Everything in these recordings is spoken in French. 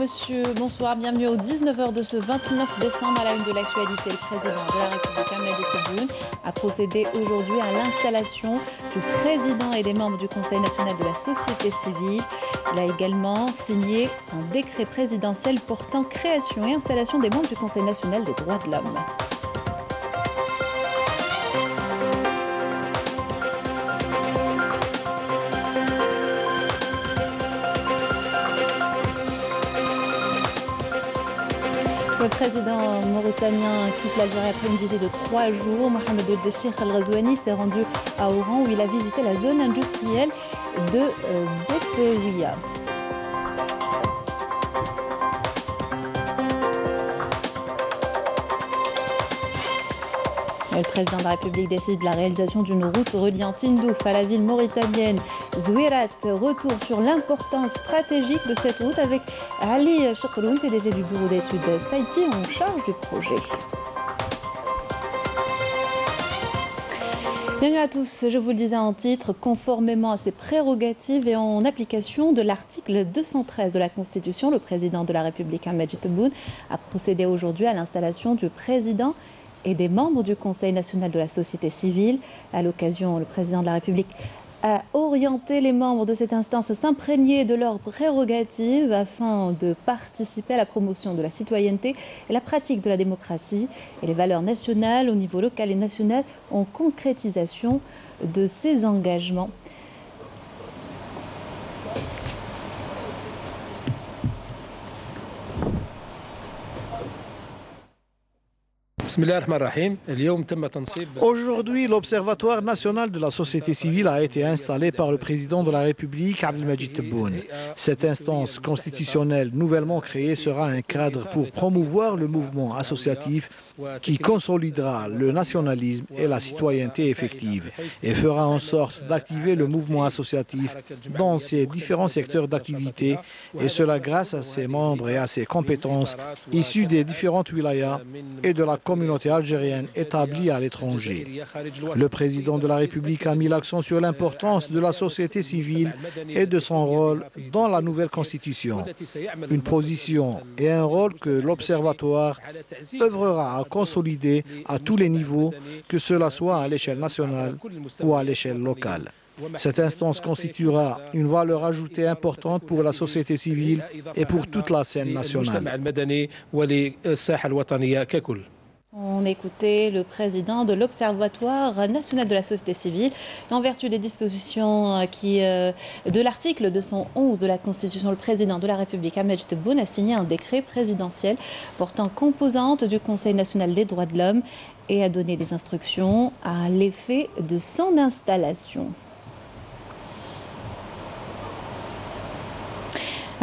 monsieur, bonsoir, bienvenue aux 19h de ce 29 décembre à la une de l'actualité. Le président de la République, Majid Tebboune, a procédé aujourd'hui à l'installation du président et des membres du Conseil national de la société civile. Il a également signé un décret présidentiel portant création et installation des membres du Conseil national des droits de l'homme. Le président mauritanien quitte l'Algérie après une visite de 3 jours. Mohamed Ould Cheikh Al-Ghazouani s'est rendu à Oran où il a visité la zone industrielle de Boutouia. Le président de la République décide la réalisation d'une route reliant Tindouf à la ville mauritanienne Zouirat. Retour sur l'importance stratégique de cette route avec Ali Chekroun, PDG du bureau d'études Saïti, en charge du projet. Bienvenue à tous, je vous le disais en titre, conformément à ses prérogatives et en application de l'article 213 de la Constitution, le président de la République, Majid Tebboune, a procédé aujourd'hui à l'installation du président et des membres du Conseil national de la société civile. À l'occasion, le président de la République a orienté les membres de cette instance à s'imprégner de leurs prérogatives afin de participer à la promotion de la citoyenneté et la pratique de la démocratie et les valeurs nationales au niveau local et national en concrétisation de ces engagements. Aujourd'hui, l'Observatoire national de la société civile a été installé par le président de la République, Abdelmajid Tebboune. Cette instance constitutionnelle nouvellement créée sera un cadre pour promouvoir le mouvement associatif qui consolidera le nationalisme et la citoyenneté effective et fera en sorte d'activer le mouvement associatif dans ses différents secteurs d'activité, et cela grâce à ses membres et à ses compétences issues des différentes wilayas et de la communauté algérienne établie à l'étranger. Le président de la République a mis l'accent sur l'importance de la société civile et de son rôle dans la nouvelle constitution. Une position et un rôle que l'Observatoire œuvrera à consolider à tous les niveaux, que cela soit à l'échelle nationale ou à l'échelle locale. Cette instance constituera une valeur ajoutée importante pour la société civile et pour toute la scène nationale. On écoutait le président de l'Observatoire national de la société civile. En vertu des dispositions de l'article 211 de la Constitution, le président de la République, Majid Tebboune, a signé un décret présidentiel portant composante du Conseil national des droits de l'homme et a donné des instructions à l'effet de son installation.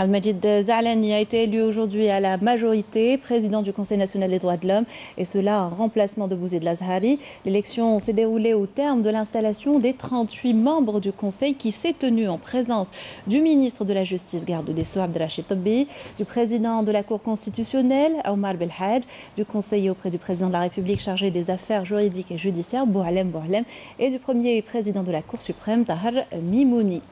Al-Majid Za'lani a été élu aujourd'hui à la majorité, président du Conseil national des droits de l'homme, et cela en remplacement de Bouzid Lazhari. L'élection s'est déroulée au terme de l'installation des 38 membres du Conseil qui s'est tenue en présence du ministre de la Justice, garde des Sceaux, Abdelrachid Tebbi, du président de la Cour constitutionnelle, Omar Belhadj, du conseiller auprès du président de la République chargé des affaires juridiques et judiciaires, Boualem Boualem, et du premier président de la Cour suprême, Tahar Mimouni.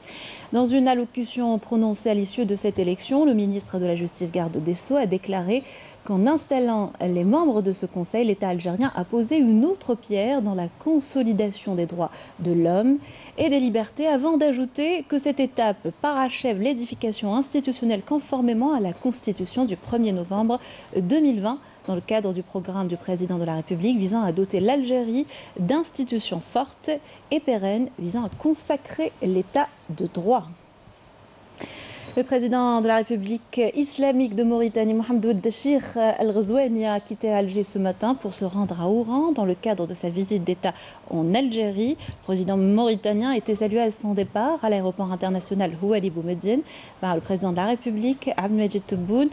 Dans une allocution prononcée à l'issue de cette élection, le ministre de la Justice, garde des Sceaux, a déclaré qu'en installant les membres de ce Conseil, l'État algérien a posé une autre pierre dans la consolidation des droits de l'homme et des libertés, avant d'ajouter que cette étape parachève l'édification institutionnelle conformément à la Constitution du 1er novembre 2020, dans le cadre du programme du président de la République visant à doter l'Algérie d'institutions fortes et pérennes visant à consacrer l'état de droit. Le président de la République islamique de Mauritanie, Mohamed Ould Cheikh Al-Ghazouani, a quitté Alger ce matin pour se rendre à Oran dans le cadre de sa visite d'État en Algérie. Le président mauritanien a été salué à son départ à l'aéroport international Ouali Boumediene par le président de la République, Abdelmajid Tebboune.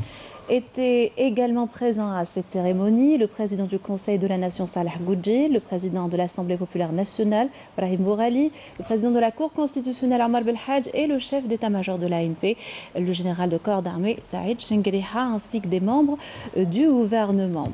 Était également présent à cette cérémonie le président du Conseil de la Nation, Salah Goudji, le président de l'Assemblée populaire nationale, Brahim Bourali, le président de la Cour constitutionnelle, Omar Belhadj, et le chef d'état-major de l'ANP, le général de corps d'armée, Saïd Chengriha, ainsi que des membres du gouvernement.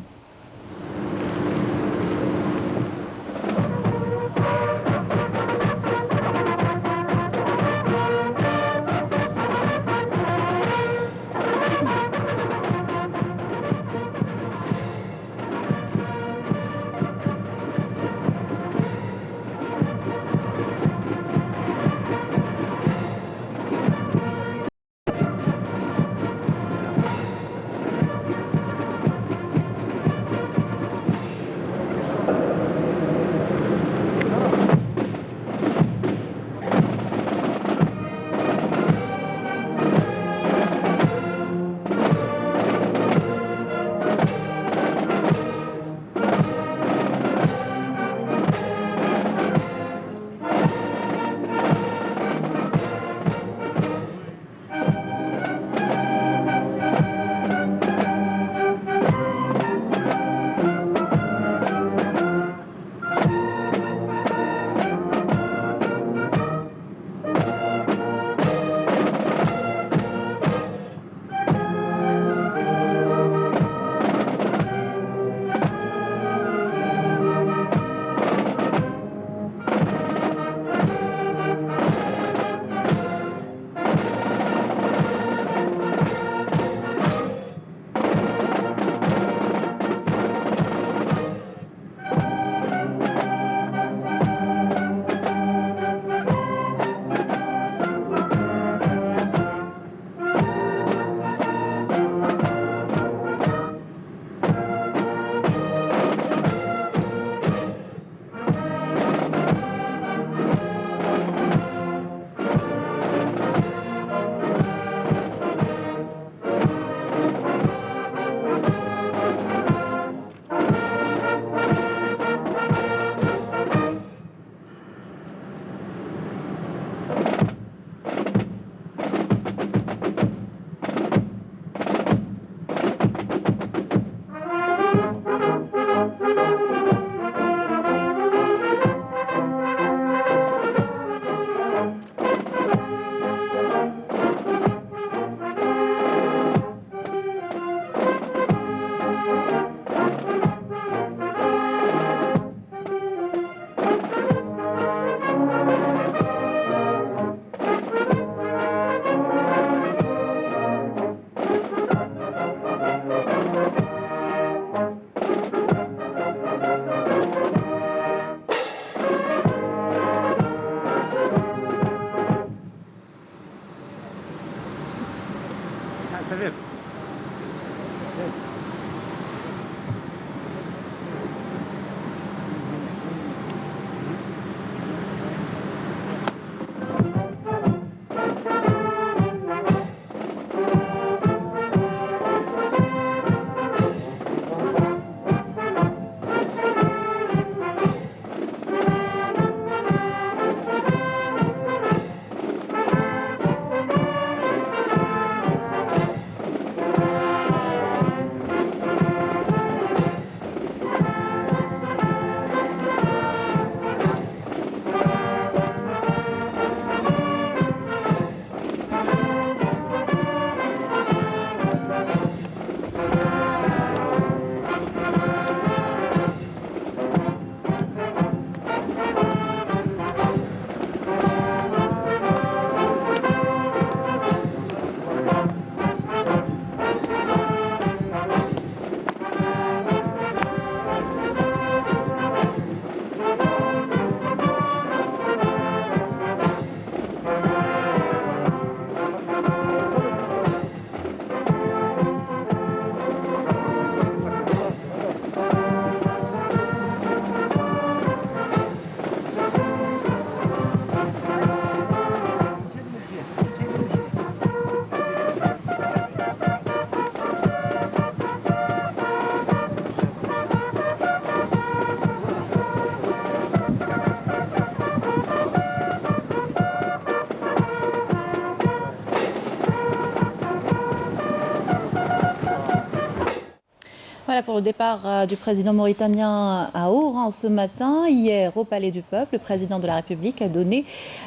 Voilà pour le départ du président mauritanien à Oran ce matin. Hier, au Palais du Peuple, le président de la République a donné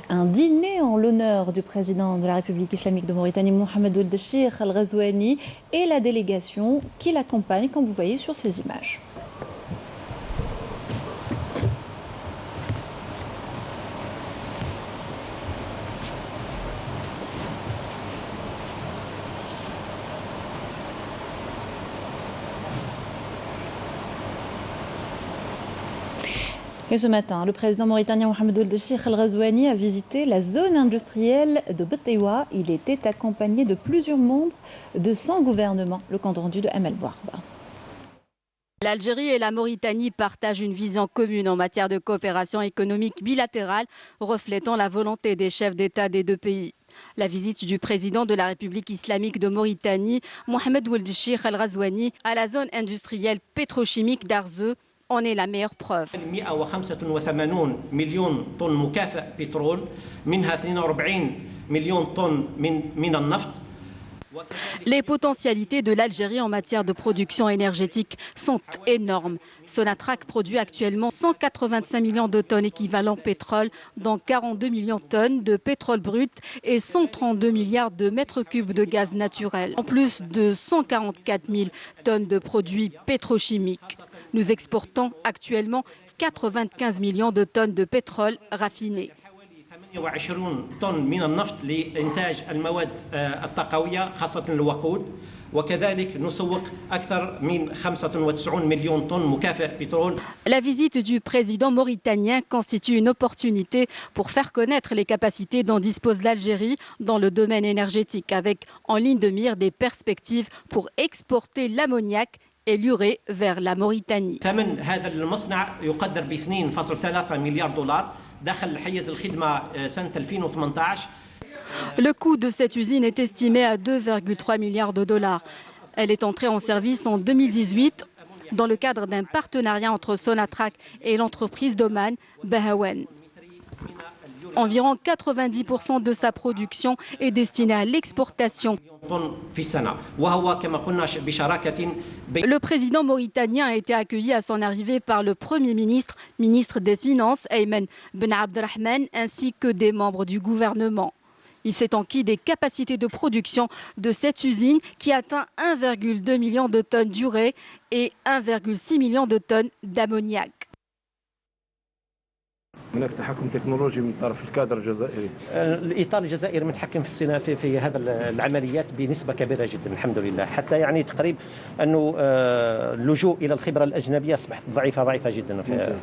un dîner en l'honneur du président de la République islamique de Mauritanie, Mohamed Ould Cheikh Al Ghazouani, et la délégation qui l'accompagne, comme vous voyez sur ces images. Et ce matin, le président mauritanien Mohamed Ould Cheikh Al Ghazouani a visité la zone industrielle de Betewa. Il était accompagné de plusieurs membres de son gouvernement. Le compte rendu de Amel Bouarba. L'Algérie et la Mauritanie partagent une vision commune en matière de coopération économique bilatérale, reflétant la volonté des chefs d'État des deux pays. La visite du président de la République islamique de Mauritanie, Mohamed Ould Cheikh Al Ghazouani, à la zone industrielle pétrochimique d'Arzeu en est la meilleure preuve. 185 مليون طن مكافأ بترول منها 42 مليون طن من النفط. Les potentialités de l'Algérie en matière de production énergétique sont énormes. Sonatrach produit actuellement 185 millions de tonnes équivalent pétrole, dont 42 millions de tonnes de pétrole brut et 132 milliards de mètres cubes de gaz naturel, en plus de 144 000 tonnes de produits pétrochimiques. Nous exportons actuellement 95 millions de tonnes de pétrole raffiné. 28 طن من النفط لإنتاج المواد الطاقوية خاصة الوقود وكذلك نسوق أكثر من 95 مليون طن مكافأ بترول. La visite du président mauritanien constitue une opportunité pour faire connaître les capacités dont dispose l'Algérie dans le domaine énergétique, avec en ligne de mire des perspectives pour exporter l'ammoniac et l'urée vers la Mauritanie. ثمن هذا المصنع يقدر ب 2.3 مليار دولار داخل حيز الخدمة سنة 2018. Le coût de cette usine est estimé à 2,3 milliards de dollars. Elle est entrée en service en 2018 dans le cadre d'un partenariat entre Sonatrach et l'entreprise d'Oman, Bahawen. Environ 90% de sa production est destinée à l'exportation. Le président mauritanien a été accueilli à son arrivée par le Premier ministre, ministre des Finances, Ayman Ben Abdelrahman, ainsi que des membres du gouvernement. Il s'est enquis des capacités de production de cette usine qui atteint 1,2 million de tonnes d'urée et 1,6 million de tonnes d'ammoniac. هناك تحكم تكنولوجي من طرف الكادر الجزائري. الاطار الجزائري متحكم في هذا العمليات بنسبه كبيره جدا الحمد لله، حتى يعني تقريبا انه اللجوء الى الخبره الاجنبيه اصبحت ضعيفه جدا في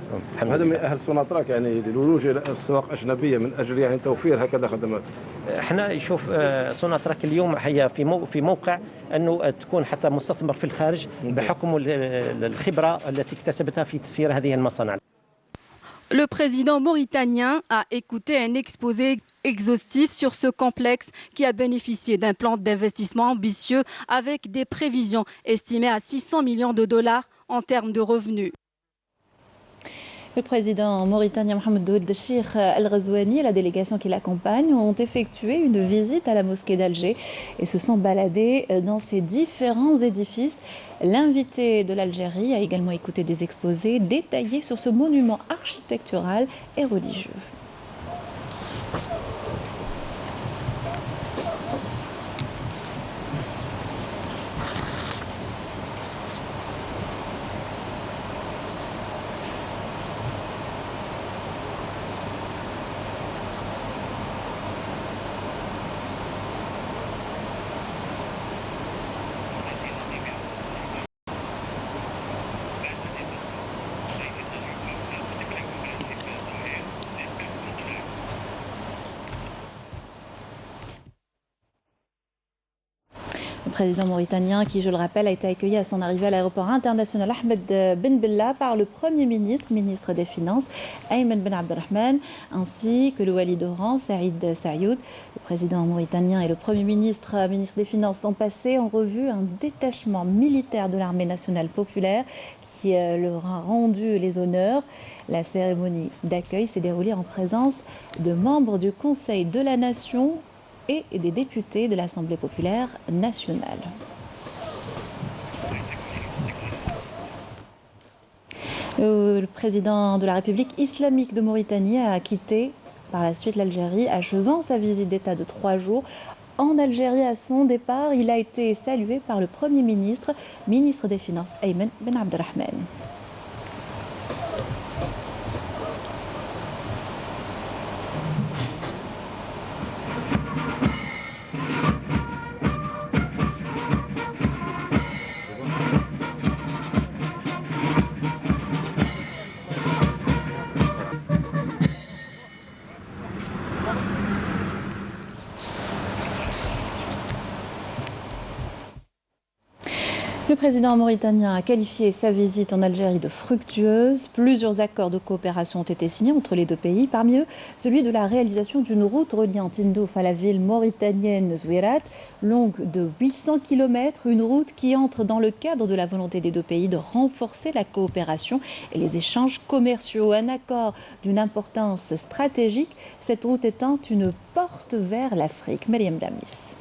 هذا من اهل سوناتراك يعني للولوج الى اسواق اجنبيه من اجل يعني توفير هكذا خدمات. احنا نشوف سوناتراك اليوم هي في موقع انه تكون حتى مستثمر في الخارج بحكم الخبره التي اكتسبتها في تسيير هذه المصانع. Le président mauritanien a écouté un exposé exhaustif sur ce complexe qui a bénéficié d'un plan d'investissement ambitieux avec des prévisions estimées à 600 millions de dollars en termes de revenus. Le président mauritanien Mohamed Ould Cheikh Al Ghazouani et la délégation qui l'accompagne ont effectué une visite à la mosquée d'Alger et se sont baladés dans ces différents édifices. L'invité de l'Algérie a également écouté des exposés détaillés sur ce monument architectural et religieux. Le président mauritanien, qui, je le rappelle, a été accueilli à son arrivée à l'aéroport international Ahmed Ben Bella par le Premier ministre, ministre des Finances, Ayman Ben Abdelrahman, ainsi que le wali d'Oran, Saïd Saïoud. Le président mauritanien et le Premier ministre, ministre des Finances, ont passé en revue un détachement militaire de l'armée nationale populaire qui leur a rendu les honneurs. La cérémonie d'accueil s'est déroulée en présence de membres du Conseil de la Nation et des députés de l'Assemblée populaire nationale. Le président de la République islamique de Mauritanie a quitté par la suite l'Algérie, achevant sa visite d'État de 3 jours. En Algérie, à son départ, il a été salué par le Premier ministre, ministre des Finances, Ayman Ben Abdelrahman. Le président mauritanien a qualifié sa visite en Algérie de fructueuse. Plusieurs accords de coopération ont été signés entre les deux pays, parmi eux celui de la réalisation d'une route reliant Tindouf à la ville mauritanienne Zouirat, longue de 800 km, une route qui entre dans le cadre de la volonté des deux pays de renforcer la coopération et les échanges commerciaux. Un accord d'une importance stratégique, cette route étant une porte vers l'Afrique. Mariam Damis.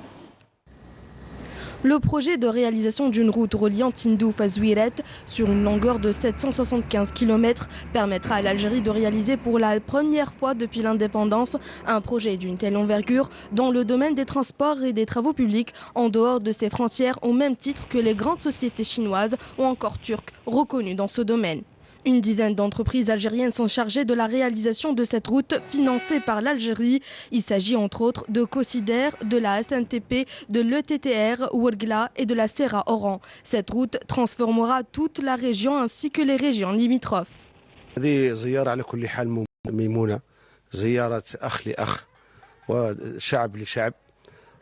Le projet de réalisation d'une route reliant Tindouf à Zouirat sur une longueur de 775 km permettra à l'Algérie de réaliser pour la première fois depuis l'indépendance un projet d'une telle envergure dans le domaine des transports et des travaux publics en dehors de ses frontières au même titre que les grandes sociétés chinoises ou encore turques reconnues dans ce domaine. Une dizaine d'entreprises algériennes sont chargées de la réalisation de cette route financée par l'Algérie. Il s'agit entre autres de Cosider, de la SNTP, de l'ETTR, Ouergla et de la Serra Oran. Cette route transformera toute la région ainsi que les régions limitrophes. زيارة أخ لأخ وشعب لشعب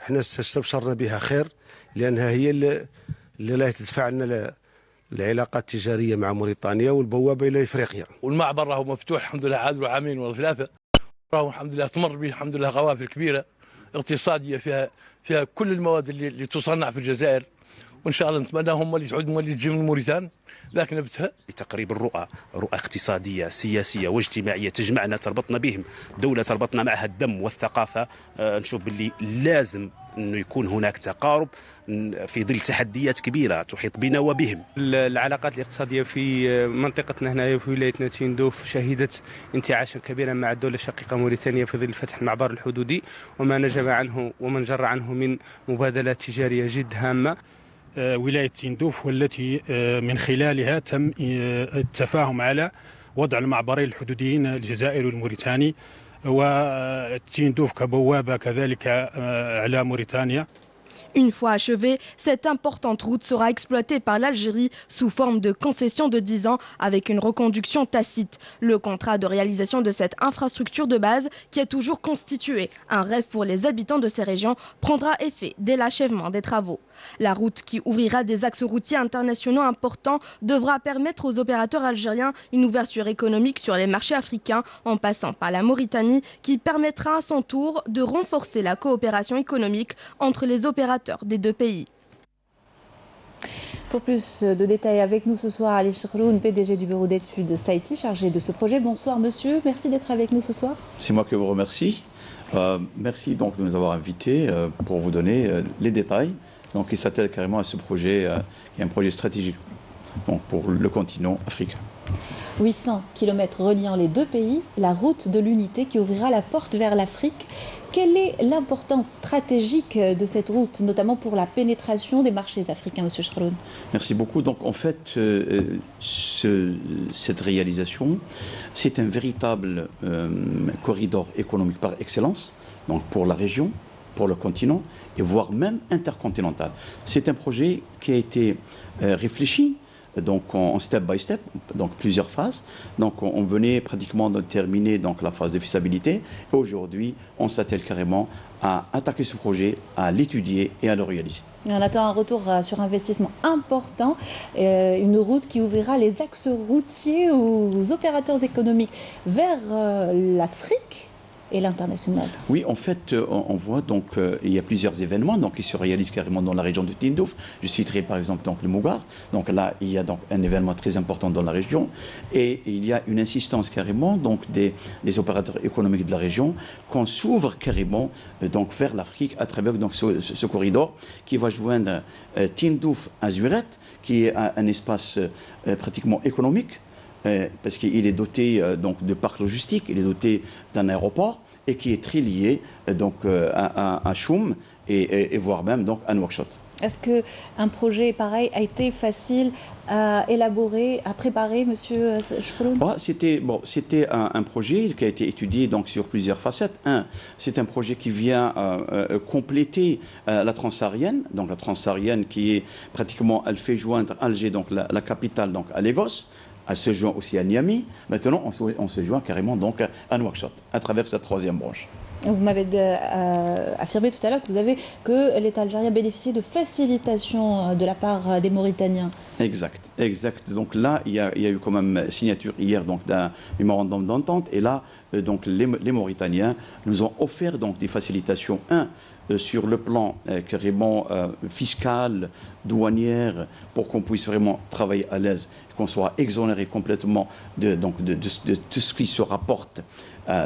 احنا استبشرنا بها خير لأنها هي اللي تدفع لنا العلاقات التجارية مع موريتانيا والبوابة إلى إفريقيا. والمعبر راهو مفتوح الحمد لله عاد عامين ولا 3 راهو الحمد لله تمر به الحمد لله قوافل كبيرة اقتصادية فيها كل المواد اللي تصنع في الجزائر وإن شاء الله نتمنى هم اللي تعود اللي تجي من موريتان ذاك نبتها. لتقريب رؤى اقتصادية سياسية واجتماعية تجمعنا تربطنا بهم دولة تربطنا معها الدم والثقافة. نشوف باللي لازم انه يكون هناك تقارب في ظل تحديات كبيره تحيط بنا وبهم. العلاقات الاقتصاديه في منطقتنا هنا في ولايتنا تندوف شهدت انتعاشا كبيرا مع الدوله الشقيقه موريتانيا في ظل فتح المعبر الحدودي وما نجم عنه ومن جر عنه من مبادلات تجاريه جد هامه. ولايه تندوف والتي من خلالها تم التفاهم على وضع المعبرين الحدوديين الجزائري والموريتاني وتندوف كبوابة كذلك على موريتانيا. Une fois achevée, cette importante route sera exploitée par l'Algérie sous forme de concession de 10 ans avec une reconduction tacite. Le contrat de réalisation de cette infrastructure de base, qui est toujours constitué un rêve pour les habitants de ces régions, prendra effet dès l'achèvement des travaux. La route qui ouvrira des axes routiers internationaux importants devra permettre aux opérateurs algériens une ouverture économique sur les marchés africains en passant par la Mauritanie qui permettra à son tour de renforcer la coopération économique entre les opérateurs des deux pays. Pour plus de détails avec nous ce soir, Ali Chikroun, PDG du bureau d'études Saïti, chargé de ce projet. Bonsoir monsieur, merci d'être avec nous ce soir. C'est moi qui vous remercie. Merci donc de nous avoir invités pour vous donner les détails. Donc il s'attelle carrément à ce projet qui est un projet stratégique donc, pour le continent africain. 800 km reliant les deux pays, la route de l'unité qui ouvrira la porte vers l'Afrique. Quelle est l'importance stratégique de cette route, notamment pour la pénétration des marchés africains, M. Chikroun? Merci beaucoup. Donc en fait, cette réalisation, c'est un véritable corridor économique par excellence, donc pour la région, pour le continent, et voire même intercontinental. C'est un projet qui a été réfléchi donc en step by step, donc plusieurs phases. Donc on venait pratiquement de terminer donc la phase de faisabilité. Aujourd'hui, on s'attelle carrément à attaquer ce projet, à l'étudier et à le réaliser. On attend un retour sur investissement important, une route qui ouvrira les axes routiers aux opérateurs économiques vers l'Afrique et l'international. Oui, en fait, on voit donc il y a plusieurs événements donc qui se réalisent carrément dans la région de Tindouf. Je citerai par exemple donc le Mougar. Donc là, il y a donc un événement très important dans la région et il y a une insistance carrément donc des opérateurs économiques de la région qu'on s'ouvre carrément donc vers l'Afrique à travers donc ce corridor qui va joindre Tindouf à Zouirat, qui est un espace pratiquement économique parce qu'il est doté donc de parcs logistiques, il est doté d'un aéroport et qui est très lié donc à Choum et voire même donc à Nouakchott. Est-ce qu'un projet pareil a été facile à élaborer, à préparer, Monsieur Chkroun? C'était un projet qui a été étudié donc sur plusieurs facettes. C'est un projet qui vient compléter la transsaharienne, donc la transsaharienne qui est pratiquement, elle fait joindre Alger, donc la capitale, donc à Lagos. Elle se joint aussi à Niamey. Maintenant, on se joint carrément donc à Nouakchott, à travers cette troisième branche. Vous m'avez affirmé tout à l'heure que l'État algérien bénéficiait de facilitation de la part des Mauritaniens. Exact. Donc là, il y a eu quand même signature hier d'un mémorandum d'entente. Et là, donc les Mauritaniens nous ont offert donc des facilitations. Sur le plan carrément fiscal, douanière, pour qu'on puisse vraiment travailler à l'aise, qu'on soit exonéré complètement de tout ce qui se rapporte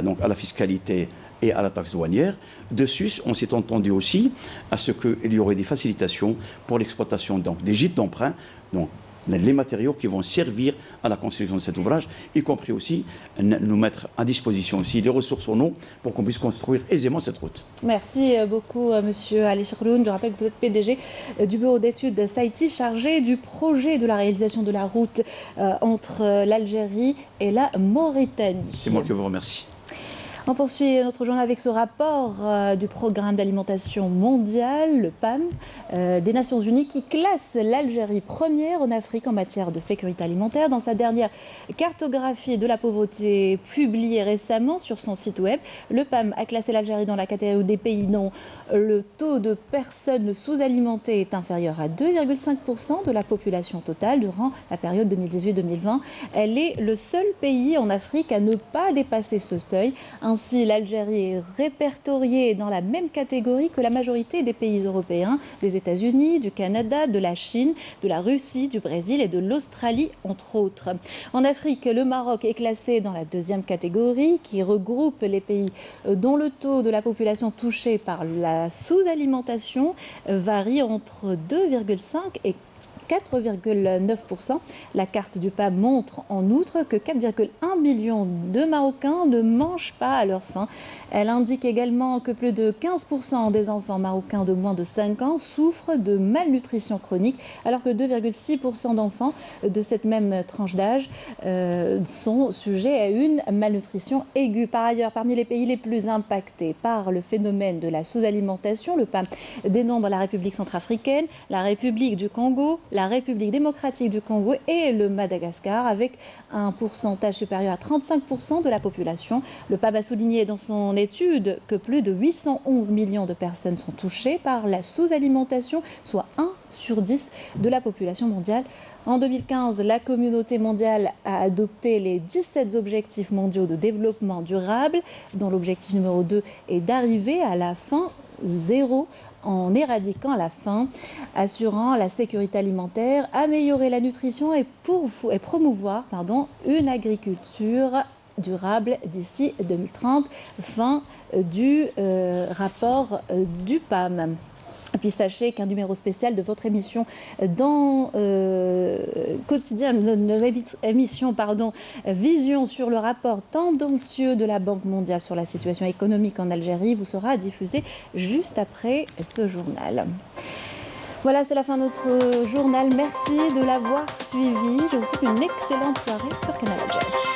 donc à la fiscalité et à la taxe douanière. Dessus, on s'est entendu aussi à ce qu'il y aurait des facilitations pour l'exploitation des gîtes d'emprunt, donc les matériaux qui vont servir à la construction de cet ouvrage, y compris aussi nous mettre à disposition aussi les ressources en eau pour qu'on puisse construire aisément cette route. Merci beaucoup, Monsieur Ali Chkroun. Je rappelle que vous êtes PDG du bureau d'études Saïti, chargé du projet de la réalisation de la route entre l'Algérie et la Mauritanie. C'est moi qui vous remercie. On poursuit notre journal avec ce rapport du Programme d'alimentation mondial, le PAM, des Nations Unies, qui classe l'Algérie première en Afrique en matière de sécurité alimentaire. Dans sa dernière cartographie de la pauvreté publiée récemment sur son site web, le PAM a classé l'Algérie dans la catégorie des pays dont le taux de personnes sous-alimentées est inférieur à 2,5% de la population totale durant la période 2018-2020. Elle est le seul pays en Afrique à ne pas dépasser ce seuil. Ainsi, l'Algérie est répertoriée dans la même catégorie que la majorité des pays européens, des États-Unis, du Canada, de la Chine, de la Russie, du Brésil et de l'Australie, entre autres. En Afrique, le Maroc est classé dans la deuxième catégorie, qui regroupe les pays dont le taux de la population touchée par la sous-alimentation varie entre 2,5 et 4,9%. La carte du PAM montre en outre que 4,1 millions de Marocains ne mangent pas à leur faim. Elle indique également que plus de 15% des enfants marocains de moins de 5 ans souffrent de malnutrition chronique, alors que 2,6% d'enfants de cette même tranche d'âge sont sujets à une malnutrition aiguë. Par ailleurs, parmi les pays les plus impactés par le phénomène de la sous-alimentation, le PAM dénombre la République centrafricaine, la République du Congo, la République démocratique du Congo et le Madagascar, avec un pourcentage supérieur à 35% de la population. Le PAM a souligné dans son étude que plus de 811 millions de personnes sont touchées par la sous-alimentation, soit 1 sur 10 de la population mondiale. En 2015, la communauté mondiale a adopté les 17 objectifs mondiaux de développement durable, dont l'objectif numéro 2 est d'arriver à la faim zéro en éradiquant la faim, assurant la sécurité alimentaire, améliorer la nutrition et promouvoir une agriculture durable d'ici 2030. Fin du rapport du PAM. Et puis sachez qu'un numéro spécial de votre émission dans quotidien, notre émission Vision sur le rapport tendancieux de la Banque mondiale sur la situation économique en Algérie vous sera diffusé juste après ce journal. Voilà, c'est la fin de notre journal. Merci de l'avoir suivi. Je vous souhaite une excellente soirée sur Canal Algérie.